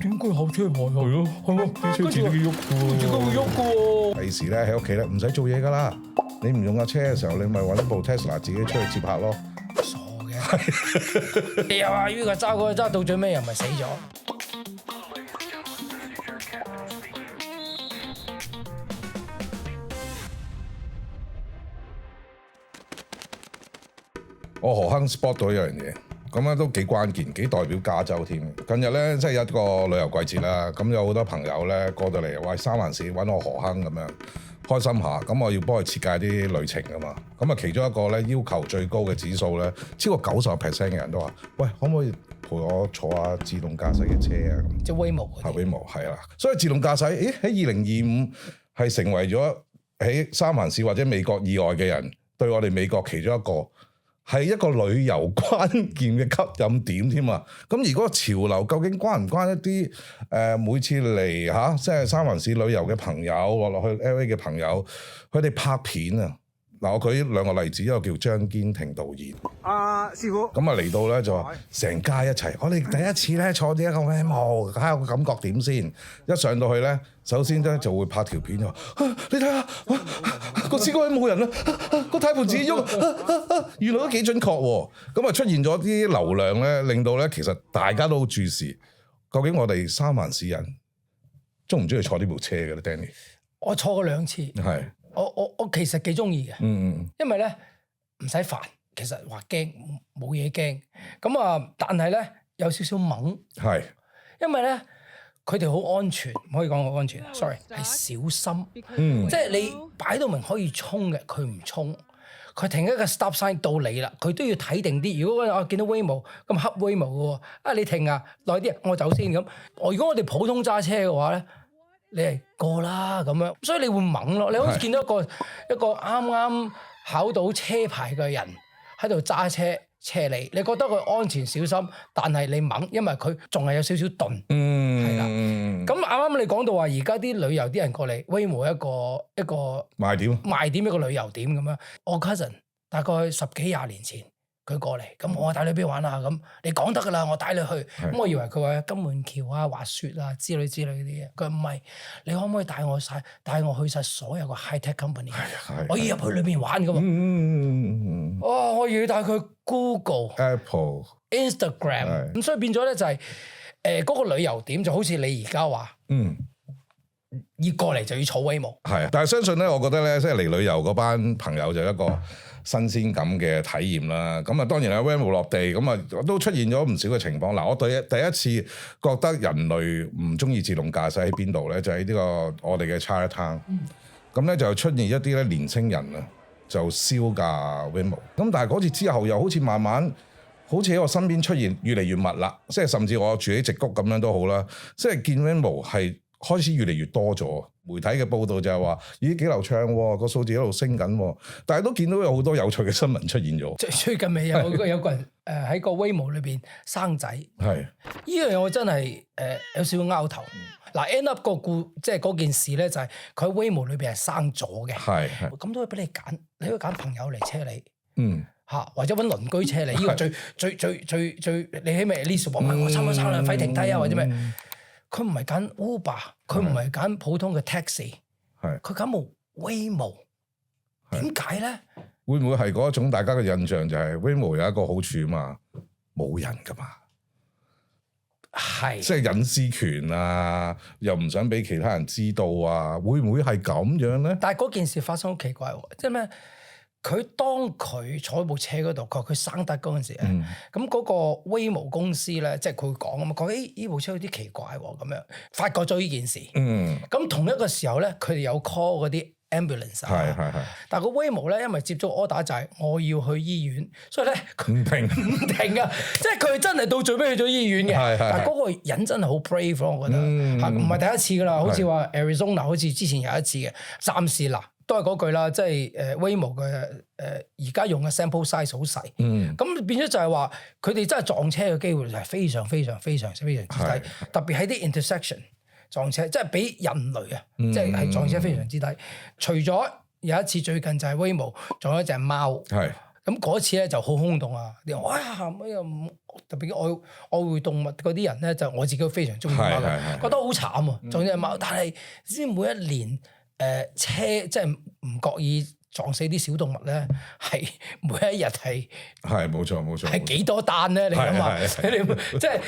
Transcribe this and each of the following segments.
點解後車牌啊？係咯，係咯，啲車自己喐嘅喎，自己會喐嘅喎。第時咧喺屋企咧唔使做嘢噶啦，你唔用架車嘅時候，你咪揾部 Tesla 自己出去接客咯。傻嘅，你又話呢個揸嗰個揸到最尾又咪死咗？我何亨 spot 到一樣嘢，咁咧都幾關鍵，幾代表加州添。近日咧即係一個旅遊季節啦，咁有好多朋友咧過到嚟，喂三藩市揾我何亨咁樣開心下，咁我要幫佢設計啲旅程噶嘛。咁啊其中一個咧要求最高嘅指數咧，超過90%嘅人都話，喂可唔可以陪我坐下自動駕駛嘅車啊？即係 Waymo 嗰啲。Waymo 係啦，所以自動駕駛，喺2025係成為咗喺三藩市或者美國以外嘅人對我哋美國其中一個。係一個旅遊關鍵嘅吸引點添啊！咁而嗰個潮流究竟關唔關一啲每次嚟即係三藩市旅遊嘅朋友落去 LA 嘅朋友，佢哋拍片啊！嗱，我舉兩個例子，一個叫張堅庭導演，師傅，咁啊嚟到咧就話成家一齊，我哋第一次咧坐呢一個 Waymo，睇下個感覺點先。一上到去咧，首先咧就會拍條片就話，你睇下個司機冇人啦，個軚盤自己喐，原來都幾準確喎。咁啊出現咗啲流量咧，令到咧其實大家都好注視，究竟我哋三藩市人中唔中意坐呢部車嘅咧 ，Danny？ 我坐過2次。係。我其實幾中意嘅，因為咧唔使煩，其實話驚冇嘢驚，咁啊，但係咧有少少懵，係，因為咧佢哋好安全，唔可以講好安全 ，sorry 係小心，即係你擺到明可以衝嘅，佢唔衝，佢停一個 stop sign 到你啦，佢都要睇定啲。如果我見到 Waymo 咁黑 Waymo 嘅喎，你停啊，耐啲，我走先咁。如果我哋普通揸車嘅話咧。你係過啦咁樣，所以你會懵咯。你好似見到一個啱啱考到車牌嘅人喺度揸車車你，你覺得佢安全小心，但係你懵，因為佢仲係有少少鈍。係啦。咁啱啱你講到話，而家啲旅遊啲人過嚟，Waymo 一個賣點一個旅遊點咁樣。我 cousin 大概10幾20年前。佢過嚟，咁我帶你去邊玩啊？咁你講得噶啦，我帶你去。咁我以為佢話金門橋啊、滑雪啊之類嗰啲嘢。佢話唔係，你可唔可以帶我去晒所有個 high tech company？我要入去裏邊玩噶嘛。我要帶佢 Google、Apple、Instagram。咁所以變咗咧就係嗰個旅遊點就好似你而家話，要過嚟就要坐 Waymo。係，但係相信咧，我覺得咧，即係嚟旅遊嗰班朋友就一個新鮮感嘅體驗啦，咁啊當然喺 Waymo 落地，咁啊都出現咗唔少嘅情況。嗱，我第一次覺得人類唔中意自動駕駛喺邊度咧，就喺呢個我哋嘅 Chinatown。咁咧就出現一啲咧年青人啊，就燒架 Waymo。咁但係嗰次之後，又好似慢慢好似喺我身邊出現越嚟越密啦，即係甚至我住喺矽谷咁樣都好啦，即係見 Waymo 係開始越嚟越多咗。媒體嘅報道就係話，咦幾流暢喎，個數字一路升緊，但係都見到有好多有趣嘅新聞出現咗。最近咪有個人喺個 Waymo 裏邊生仔，係呢樣嘢我真係有少少拗頭。嗱 end up 即係嗰件事咧，就係佢喺 Waymo 裏邊係生咗嘅，係咁都可以俾你揀，你可以揀朋友嚟車你，或者揾鄰居車你，呢個最你起碼 at least 話我差唔多差兩塊停低啊或者咩？佢唔係揀 Uber， 佢唔係揀普通嘅 taxi， 佢揀部 Waymo， 點解咧？會唔會係嗰種大家嘅印象就係 Waymo 有一個好處嘛？冇人噶嘛，係即係隱私權啊，又唔想俾其他人知道啊，會唔會係咁樣咧？但係嗰件事發生好奇怪喎，即係咩？佢當佢坐喺部車嗰度，佢生得嗰陣時咧，咁嗰個 Waymo 公司咧，即係佢講啊嘛，講呢部車有啲奇怪喎，咁樣發覺咗呢件事。咁同一個時候咧，佢哋有 call 嗰啲 ambulance。係。但係個 Waymo 咧，因為接觸 order 就係我要去醫院，所以咧佢唔停啊！即係佢真係到最尾去咗醫院嘅。但係嗰個人真係好 brave 咯，我覺得唔係第一次噶啦，好似話 Arizona 好似之前有一次嘅，暫時嗱。都係嗰句啦，即係Waymo 嘅而家用嘅 sample size 好細，咁變咗就係話佢哋真係撞車嘅機會就係非常之低，特別喺啲 intersection 撞車，即係比人類啊，即係撞車非常之低。除咗有一次最近就係 Waymo 撞咗隻貓，咁咁嗰次咧就好轟動啊！啲人哇乜又特別愛護動物嗰啲人咧，就我自己都非常中意貓嘅，覺得好慘啊！仲有隻貓，但係先每一年車即係唔覺意撞死啲小動物咧，係每一日係冇錯，係幾多單咧？你諗下，你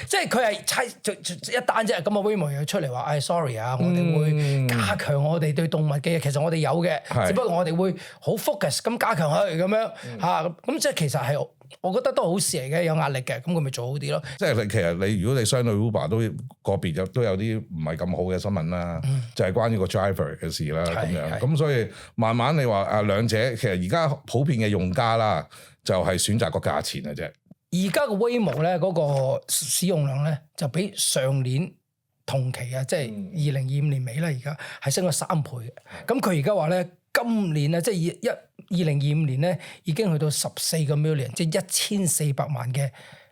即係佢係猜一單啫。咁啊，Waymo又出嚟話：sorry 啊，我哋會加強我哋對動物嘅嘢。其實我哋有嘅，只不過我哋會好 focus 咁加強佢咁樣嚇。咁即係其實係我覺得都好事嚟嘅，有壓力嘅，咁佢咪做好啲咯。即係其實你如果你相對 Uber 都個別都有啲唔係咁好嘅新聞啦，就係關於個 driver 嘅事啦咁樣。咁所以慢慢你話兩者其實而家普遍嘅用家啦，就係選擇個價錢嘅啫。而家個 Waymo 咧嗰個使用量咧就比上年同期啊，即係2025年尾啦，而家係升咗3倍嘅。咁佢而家話咧，今年咧即係2025年咧已經去到14個 million， 即係1400萬嘅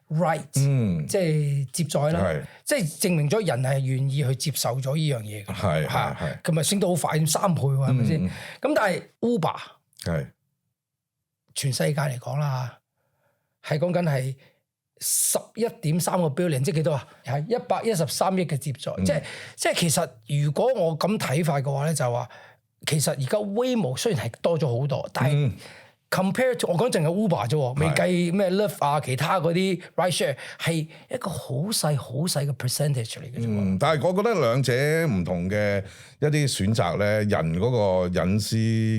ride，即係接載啦，即係證明咗人係願意去接受咗呢樣嘢嘅。係，咁咪升到好快，3倍喎，係咪先？咁但係 Uber 係全世界嚟講啦，係講緊係11.3個 billion， 即係幾多啊？係113億嘅接載，即係其實如果我咁睇法嘅話咧，就話其實而家 Waymo 雖然係多咗好多，但係 compare to 我講淨係 Uber 啫，未計咩 Lyft 啊，其他嗰啲 ride share 係一個好細嘅 percentage 嚟嘅啫。但係我覺得兩者唔同嘅一啲選擇咧，人嗰個隱私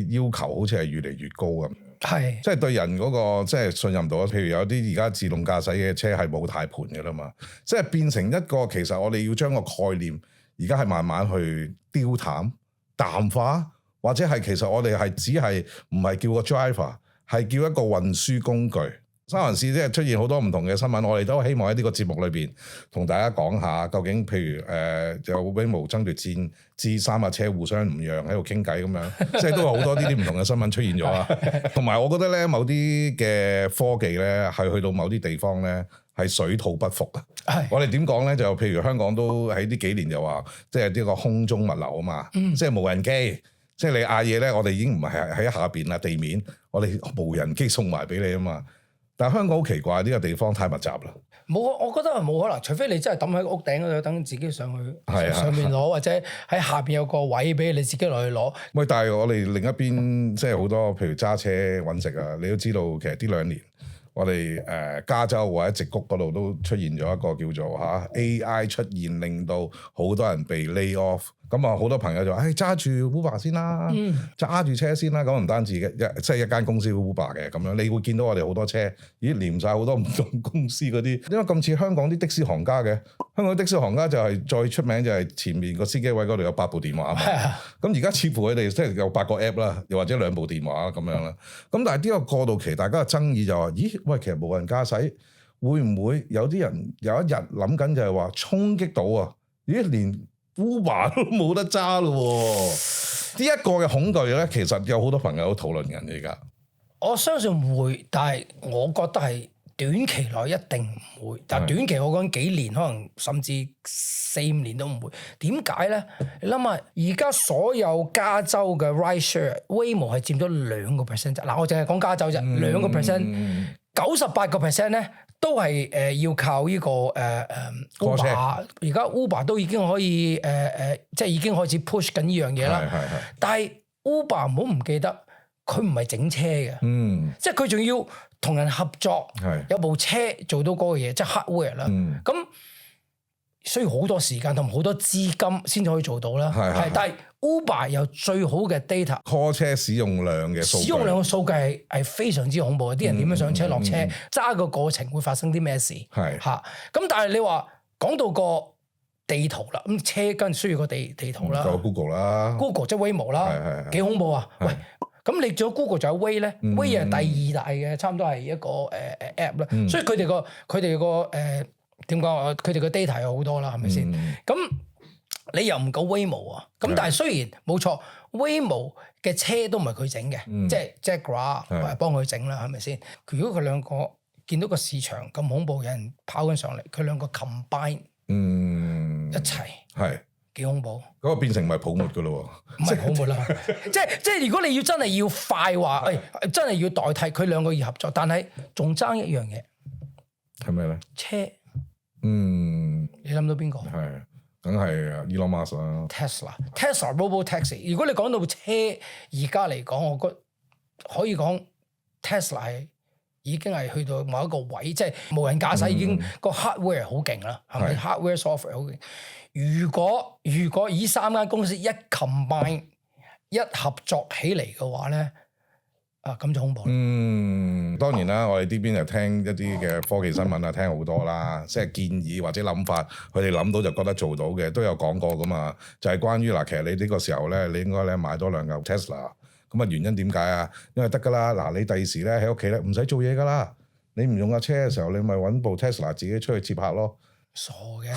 要求好似係越嚟越高咁。係，即係對人嗰個即係信任度啊！譬如有啲而家自動駕駛嘅車係冇軚盤嘅啦嘛，即係變成一個其實我哋要將個概念而家係慢慢去丟淡化，或者係其實我哋係只係唔係叫個 driver， 係叫一個運輸工具。三藩市即係出現好多唔同嘅新聞，我哋都希望喺呢個節目裏邊同大家講下，究竟譬如有 Waymo 爭奪戰之3架車互相唔讓喺度傾偈咁樣，即係都有好多呢啲唔同嘅新聞出現咗啊。同埋我覺得咧，某啲嘅科技咧係去到某啲地方咧係水土不服啊。我哋點講咧？就譬如香港都喺呢幾年就話，即係呢個空中物流啊嘛，即係無人機。即係你嗌嘢咧，我哋已經唔係喺下邊啦，地面我哋無人機送埋俾你啊嘛。但係香港好奇怪，呢個地方太密集啦。冇，我覺得係冇可能，除非你真係抌喺屋頂嗰度，等自己上去上面攞，或者喺下邊有個位俾你自己落去攞。喂，但係我哋另一邊即係好多，譬如揸車揾食啊，你都知道其實呢2年我哋加州或者矽谷嗰度都出現咗一個叫做AI 出現，令到好多人被 lay off。咁啊，好多朋友就話：揸住 Uber 先啦，揸住車先啦。咁唔單止嘅，即係一間公司 Uber 嘅咁樣，你會見到我哋好多車，咦，連晒好多唔同公司嗰啲。點解咁似香港啲的士行家嘅？香港的士行家就係再出名就係前面個司機位嗰度有8部電話嘛。咁而家似乎佢哋即係有8個 app 啦，又或者2部電話咁樣啦。咁但係呢個過渡期，大家嘅爭議就話：咦，喂，其實無人駕駛會唔會有啲人有一日諗緊就係話衝擊到啊？咦，連 Uber 都冇得揸咯喎！呢一個嘅恐懼咧，其實有好多朋友都討論緊而家。我相信會，但係我覺得係短期內一定唔會。但係短期我講幾年，可能甚至4-5年都唔會。點解咧？你諗下，而家所有加州嘅 ride share，Waymo 係佔咗2%。嗱，我淨係講加州啫，2%，98% 咧。都係要靠呢個Uber，而家 Uber 都已經可以即係已經開始 push 緊呢樣嘢啦。但係 Uber 唔好唔記得，佢唔係整車嘅，即係佢仲要同人合作，有部車做到嗰個嘢，即係 hardware 啦。咁需要好多時間同好多資金先至可以做到啦。但係 Uber 有最好嘅 data，call 車使用量嘅數據，使用量嘅數據係非常之恐怖嘅。啲人點樣上車落車，揸個過程會發生啲咩事？咁但係你話講到個地圖啦，咁車跟需要個地圖啦，仲有 Google 啦，Google 即係 Waymo 啦，幾恐怖啊！喂，咁你仲有 Google 仲有 Way 咧，Way 係第2大嘅，差唔多係一個app 啦。所以佢哋個點講？佢哋個 data 有好多啦，係咪先？咁你又唔夠 Waymo 啊？咁但係雖然冇錯 ，Waymo 嘅車都唔係佢整嘅，即係 Jaguar 或者幫佢整啦，係咪先？如果佢兩個見到個市場咁恐怖，有人跑緊上嚟，佢兩個 combine 一齊，幾恐怖。嗰個變成唔係泡沫噶咯喎，唔係泡沫啦。即係如果你要真係要快話，真係要代替佢兩個要合作，但係仲爭一樣嘢係咩咧？車。你諗到邊個？係，梗係 Elon Musk 啦。Tesla Robo Taxi。如果你講到車而家嚟講，我覺得可以講 Tesla 係已經係去到某一個位，即係無人駕駛已經個 hardware 好勁啦，係咪 hardware software 好勁？如果以3間公司一 combine 一合作起嚟嘅話咧，咁就恐怖。當然啦，我哋呢邊就聽一啲嘅科技新聞啊，聽好多啦，即係建議或者諗法，佢哋諗到就覺得做到嘅，都有講過噶嘛。就係關於其實你呢個時候咧，你應該咧買多2嚿 Tesla。咁原因點解啊？因為得噶啦，你第時咧喺屋企咧唔使做嘢噶啦，你唔用架車嘅時候，你咪揾部 Tesla 自己出去接客咯。傻嘅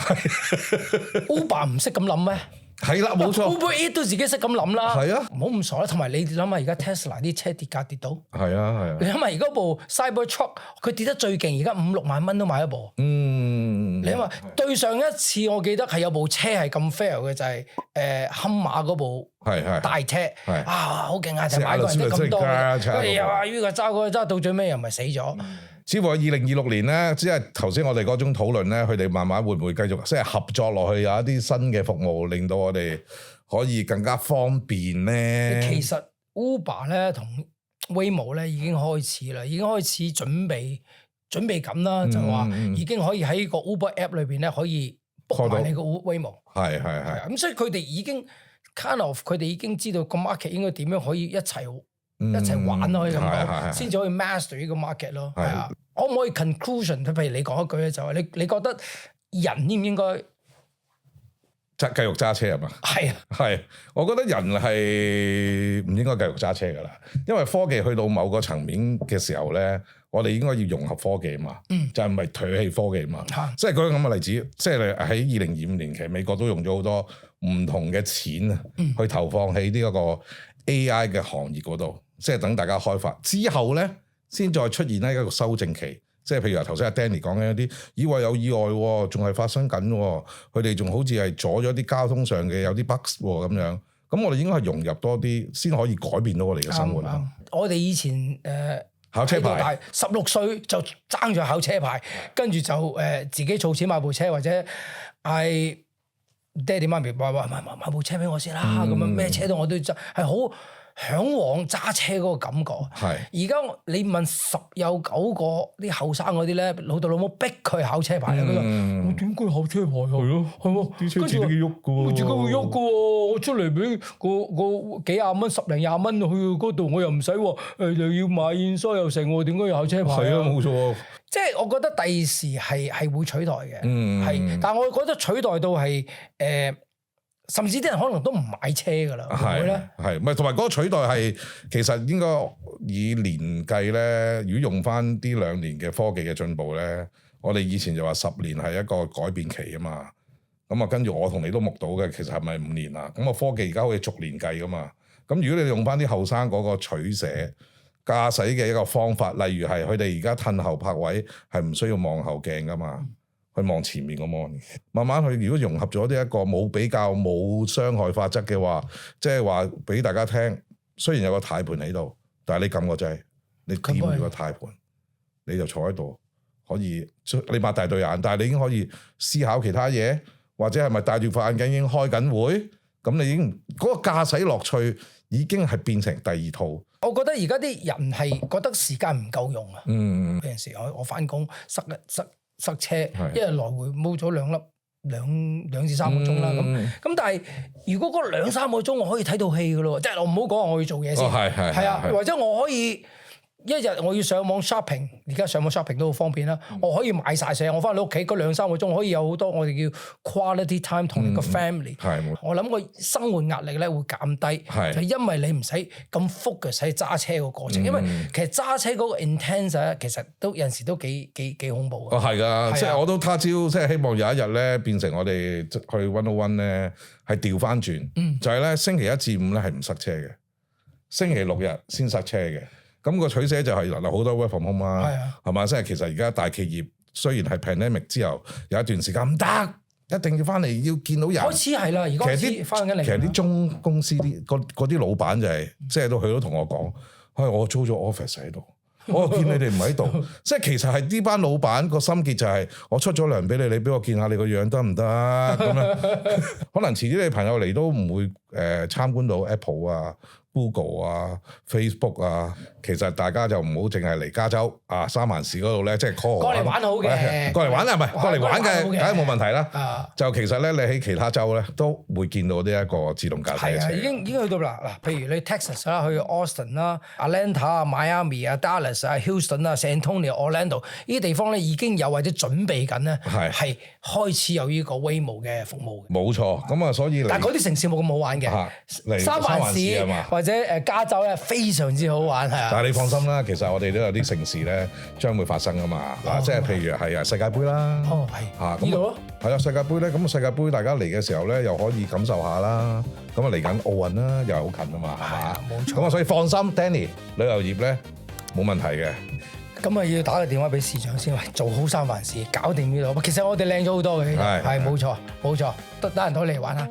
，Uber 唔識咁諗咩？係啦，冇錯。Uber Eats 都自己識咁諗啦。係啊，唔好咁傻啦。同埋你諗下，而家 Tesla 啲車跌價跌到。係啊。你諗下，而家部 Cybertruck 佢跌得最勁，而家5-6萬蚊都買一部。你諗下，對上一次我記得係有部車係咁 fair 嘅，就係堪馬嗰部大車。好勁啊！就買個人得咁多。又話呢個揸嗰個揸到最尾又咪死咗。似乎喺2026年咧，即係頭先我哋嗰種討論咧，佢哋慢慢會唔會繼續即係合作落去，有一啲新嘅服務，令到我哋可以更加方便咧？其實 Uber 咧同 Waymo 咧已經開始啦，已經開始準備緊啦，就話已經可以喺個 Uber app 裏邊咧可以 book 埋你個 Waymo。係。咁所以佢哋已經 kind of 佢哋已經知道個 market 應該點樣可以一齊玩咯，可以咁講，先至可以 master 呢個 market 咯。係啊，可唔可以 conclusion？譬如你講一句咧，就係你覺得人應唔應該繼續揸車係嘛？係，我覺得人係唔應該繼續揸車噶啦，因為科技去到某個層面嘅時候咧，我哋應該要融合科技嘛，就係唔係唾棄科技嘛。即係舉個咁嘅例子，即係喺2025年期，美國都用咗好多唔同嘅錢啊，去投放喺呢一個 AI 嘅行業嗰度。即係等大家開發之後咧，先再出現咧一個修正期。即係譬如話頭先阿 Danny 講嘅一啲，以為有意外喎，仲係發生緊喎，佢哋仲好似係阻咗啲交通上嘅有啲 bugs 喎咁樣。咁我哋應該係融入多啲，先可以改變到我哋嘅生活啦。我哋以前考車牌16歲就爭咗考車牌，跟住就自己儲錢買部車，或者嗌爹哋媽咪買部車俾我先啦。咁樣咩車都我都揸，係好嚮往揸車嗰個感覺。而家你問10有9個啲後生嗰啲咧，老豆老母逼佢考車牌啊！佢話：我點解考車牌啊？係咯，啲車自己喐嘅喎，自己會喐嘅喎。我出嚟俾個幾廿蚊、10零20蚊去嗰度，我又唔使喎，又要買現鈔又成喎，點解要考車牌啊？係啊，冇錯。即係我覺得第時係會取代嘅，但係我覺得取代到係甚至啲人可能都唔買車噶啦，會唔會咧？係，唔係同埋嗰個取代係其實應該以年計咧。如果用翻啲2年嘅科技嘅進步咧，我哋以前就話10年係一個改變期啊嘛。咁啊，跟住我同你都目睹嘅，其實係咪5年啊？咁啊，科技而家可以逐年計噶嘛。咁如果你用翻啲後生嗰個取捨駕駛嘅一個方法，例如係佢哋而家褪後泊位係唔需要望後鏡噶嘛。去望前面個 mon， 慢慢去。如果融合咗呢一個冇比較冇傷害法則嘅話，即係話俾大家聽，雖然有個軚盤喺度，但係你撳個掣，你掂住個軚盤，你就坐喺度，可以你擘大對眼，但係你已經可以思考其他嘢，或者係咪戴住副眼鏡已經開緊會？咁你已經嗰個駕駛樂趣已經係變成第二套。我覺得而家啲人係覺得時間唔夠用啊。有陣時我翻工塞車，一日來回冇咗2至3個鐘啦。咁但係如果嗰2-3個鐘我可以睇到戲噶咯，即係我唔好講我要做嘢先，係啊，或者我可以一日我要上網 shopping， 而家上網 shopping 都好方便啦。我可以買晒嘢，我翻到屋企嗰2-3個鐘可以有好多我哋叫 quality time 同你個 family。我諗個生活壓力咧會減低，就因為你唔使咁 focus 喺揸車個過程。因為其實揸車嗰個 intense 咧，其實都有陣時都幾恐怖嘅。係㗎，即係我都他朝即係希望有一日咧變成我哋去101咧係調翻轉，就係咧星期1至5咧係唔塞車嘅，星期6日先塞車嘅。咁個取捨就係嗱，好多 work from home 啦，係嘛？即係其實而家大企業雖然係 pandemic 之後有一段時間唔得，一定要翻嚟要見到人。開始係啦，而家開始翻緊嚟。其實啲中公司嗰啲老闆就係即係佢都同我講，我租咗 office 喺度。我見你哋唔喺度，即係其實係呢班老闆個心結就係我出咗糧俾你，你俾我見下你個樣得唔得咁樣？可能遲啲你朋友嚟都唔會參觀到 Apple 啊、Google 啊、Facebook 啊。其實大家就唔好淨係嚟加州啊三藩市嗰度咧，即係 call 過嚟玩好嘅，過嚟玩啊，唔係過嚟玩嘅，梗係冇問題啦。啊，就其實咧，你喺其他州咧都會見到呢一個自動駕駛嘅車。係啊，已經去到啦。嗱，譬如你 Texas 啦，去 Austin 啦、Atlanta 啊、Miami 啊、Dallas 啊、Houston 啊、San Antonio、Orlando 呢啲地方咧已經有或者準備緊咧，係開始有呢個 Waymo 嘅服務嘅。冇錯，咁啊，所以但係嗰啲城市冇咁好玩嘅，三藩市或者加州咧非常之好玩係啊。但係你放心啦，其實我哋都有啲城市咧將會發生噶嘛。嗱，即係譬如係世界盃啦，係呢度咯，係啊，世界盃咧，咁世界盃大家嚟嘅時候咧，又可以感受下啦。咁啊嚟緊奧運啦，又係好近啊嘛，係嘛？冇錯。咁啊，所以放心 ，Danny 旅遊業咧冇問題嘅。咁啊，要打個電話俾市長先，喂，做好三藩市，搞掂呢度。其實我哋靚咗好多嘅，係冇錯，得閒到嚟玩下。